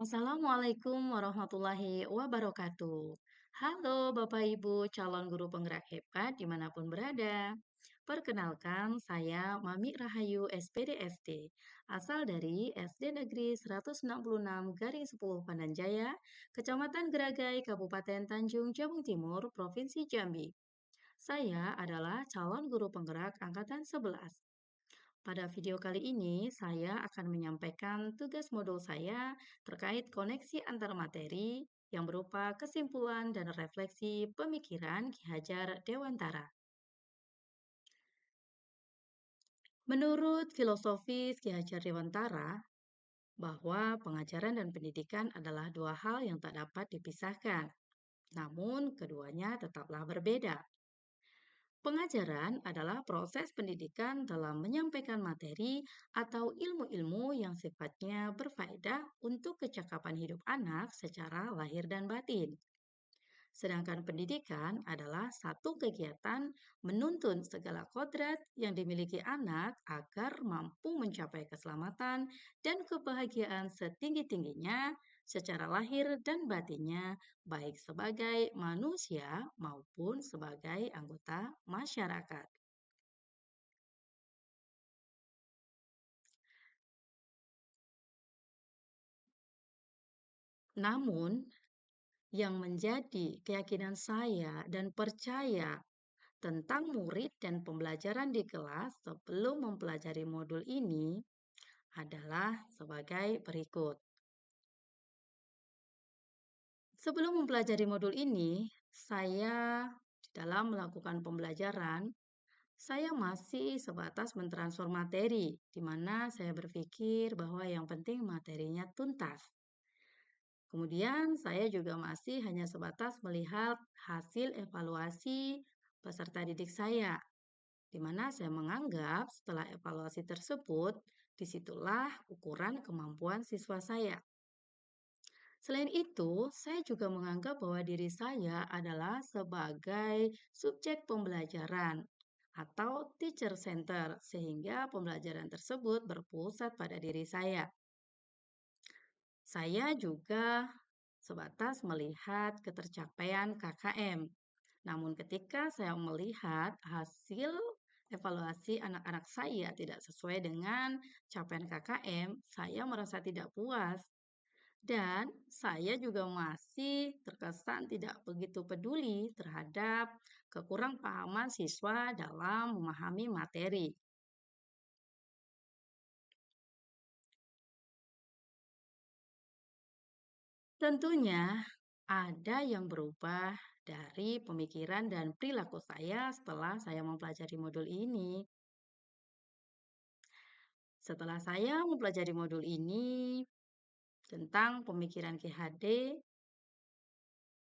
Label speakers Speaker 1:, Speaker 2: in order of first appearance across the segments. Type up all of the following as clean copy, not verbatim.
Speaker 1: Assalamualaikum warahmatullahi wabarakatuh. Halo Bapak Ibu calon guru penggerak hebat dimanapun berada. Perkenalkan, saya Mami Rahayu SPD asal dari SD Negeri 166 Garing 10 Pandanjaya, Kecamatan Geragai, Kabupaten Tanjung Jabung Timur, Provinsi Jambi. Saya adalah calon guru penggerak angkatan 11. Pada video kali ini, saya akan menyampaikan tugas modul saya terkait koneksi antar materi yang berupa kesimpulan dan refleksi pemikiran Ki Hajar Dewantara. Menurut filosofis Ki Hajar Dewantara, bahwa pengajaran dan pendidikan adalah dua hal yang tak dapat dipisahkan, namun keduanya tetaplah berbeda. Pengajaran adalah proses pendidikan dalam menyampaikan materi atau ilmu-ilmu yang sifatnya berfaedah untuk kecakapan hidup anak secara lahir dan batin. Sedangkan pendidikan adalah satu kegiatan menuntun segala kodrat yang dimiliki anak agar mampu mencapai keselamatan dan kebahagiaan setinggi-tingginya secara lahir dan batinnya, baik sebagai manusia maupun sebagai anggota masyarakat. Namun, yang menjadi keyakinan saya dan percaya tentang murid dan pembelajaran di kelas sebelum mempelajari modul ini adalah sebagai berikut. Sebelum mempelajari modul ini, saya dalam melakukan pembelajaran, saya masih sebatas mentransfer materi, di mana saya berpikir bahwa yang penting materinya tuntas. Kemudian saya juga masih hanya sebatas melihat hasil evaluasi peserta didik saya, di mana saya menganggap setelah evaluasi tersebut, disitulah ukuran kemampuan siswa saya. Selain itu, saya juga menganggap bahwa diri saya adalah sebagai subjek pembelajaran atau teacher center, sehingga pembelajaran tersebut berpusat pada diri saya. Saya juga sebatas melihat ketercapaian KKM. Namun ketika saya melihat hasil evaluasi anak-anak saya tidak sesuai dengan capaian KKM, saya merasa tidak puas. Dan saya juga masih terkesan tidak begitu peduli terhadap kekurangpahaman siswa dalam memahami materi. Tentunya ada yang berubah dari pemikiran dan perilaku saya setelah saya mempelajari modul ini. Setelah saya mempelajari modul ini tentang pemikiran KHD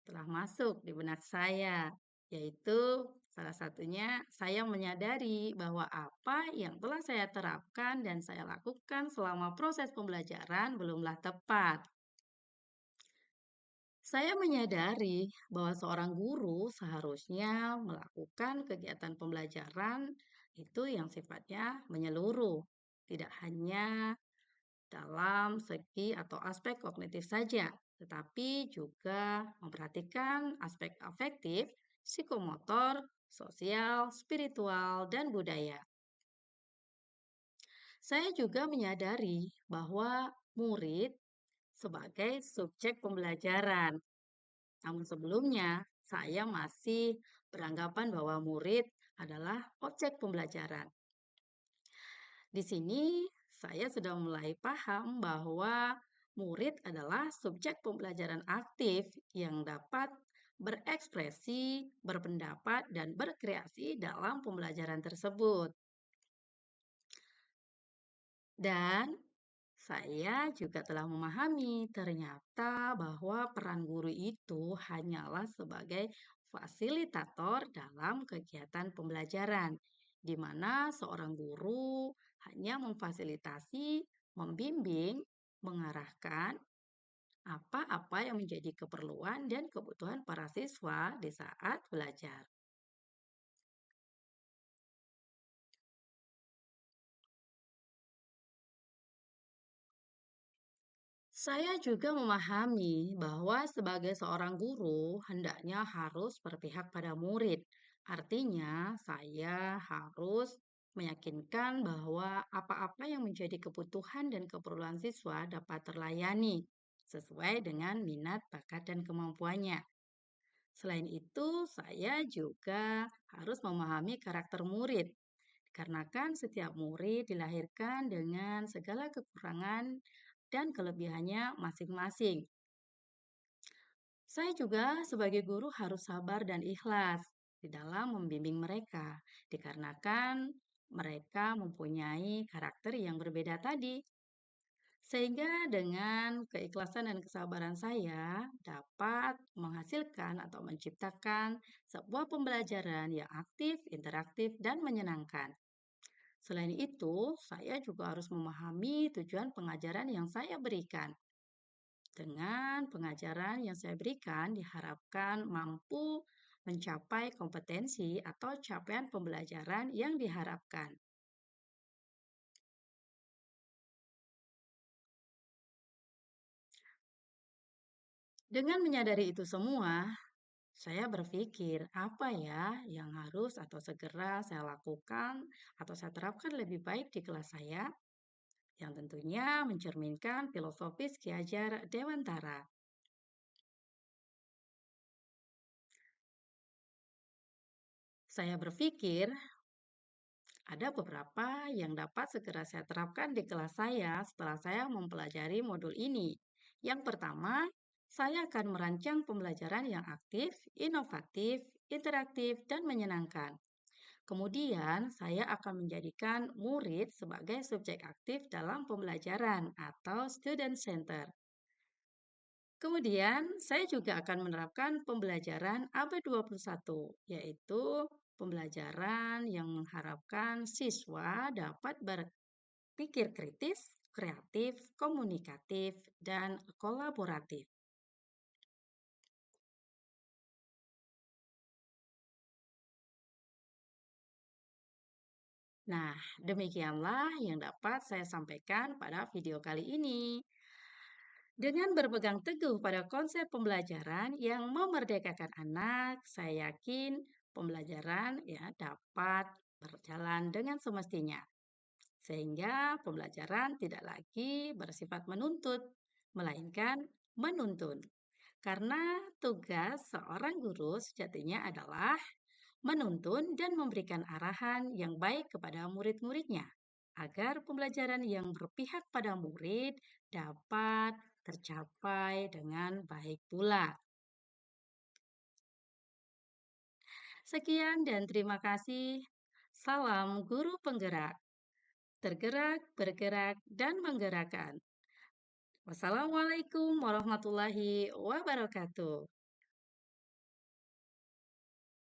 Speaker 1: telah masuk di benak saya, yaitu salah satunya saya menyadari bahwa apa yang telah saya terapkan dan saya lakukan selama proses pembelajaran belumlah tepat. Saya menyadari bahwa seorang guru seharusnya melakukan kegiatan pembelajaran itu yang sifatnya menyeluruh, tidak hanya dalam segi atau aspek kognitif saja, tetapi juga memperhatikan aspek afektif, psikomotor, sosial, spiritual, dan budaya. Saya juga menyadari bahwa murid sebagai subjek pembelajaran. Namun sebelumnya, saya masih beranggapan bahwa murid adalah objek pembelajaran. Di sini saya sudah mulai paham bahwa murid adalah subjek pembelajaran aktif yang dapat berekspresi, berpendapat, dan berkreasi dalam pembelajaran tersebut. Dan saya juga telah memahami ternyata bahwa peran guru itu hanyalah sebagai fasilitator dalam kegiatan pembelajaran, di mana seorang guru hanya memfasilitasi, membimbing, mengarahkan apa-apa yang menjadi keperluan dan kebutuhan para siswa di saat belajar. Saya juga memahami bahwa sebagai seorang guru, hendaknya harus berpihak pada murid. Artinya, saya harus meyakinkan bahwa apa-apa yang menjadi kebutuhan dan keperluan siswa dapat terlayani sesuai dengan minat, bakat, dan kemampuannya. Selain itu, saya juga harus memahami karakter murid, karena kan setiap murid dilahirkan dengan segala kekurangan dan kelebihannya masing-masing. Saya juga sebagai guru harus sabar dan ikhlas di dalam membimbing mereka, dikarenakan mereka mempunyai karakter yang berbeda tadi. Sehingga dengan keikhlasan dan kesabaran saya dapat menghasilkan atau menciptakan sebuah pembelajaran yang aktif, interaktif, dan menyenangkan. Selain itu, saya juga harus memahami tujuan pengajaran yang saya berikan. Dengan pengajaran yang saya berikan diharapkan mampu mencapai kompetensi atau capaian pembelajaran yang diharapkan. Dengan menyadari itu semua, saya berpikir apa ya yang harus atau segera saya lakukan atau saya terapkan lebih baik di kelas saya yang tentunya mencerminkan filosofis Ki Hajar Dewantara. Saya berpikir ada beberapa yang dapat segera saya terapkan di kelas saya setelah saya mempelajari modul ini. Yang pertama, saya akan merancang pembelajaran yang aktif, inovatif, interaktif, dan menyenangkan. Kemudian, saya akan menjadikan murid sebagai subjek aktif dalam pembelajaran atau student center. Kemudian, saya juga akan menerapkan pembelajaran abad 21, yaitu pembelajaran yang mengharapkan siswa dapat berpikir kritis, kreatif, komunikatif, dan kolaboratif. Nah, demikianlah yang dapat saya sampaikan pada video kali ini. Dengan berpegang teguh pada konsep pembelajaran yang memerdekakan anak, saya yakin pembelajaran ya dapat berjalan dengan semestinya. Sehingga pembelajaran tidak lagi bersifat menuntut, melainkan menuntun. Karena tugas seorang guru sejatinya adalah menuntun dan memberikan arahan yang baik kepada murid-muridnya, agar pembelajaran yang berpihak pada murid dapat tercapai dengan baik pula. Sekian dan terima kasih. Salam guru penggerak, tergerak, bergerak, dan menggerakkan. Wassalamualaikum warahmatullahi wabarakatuh.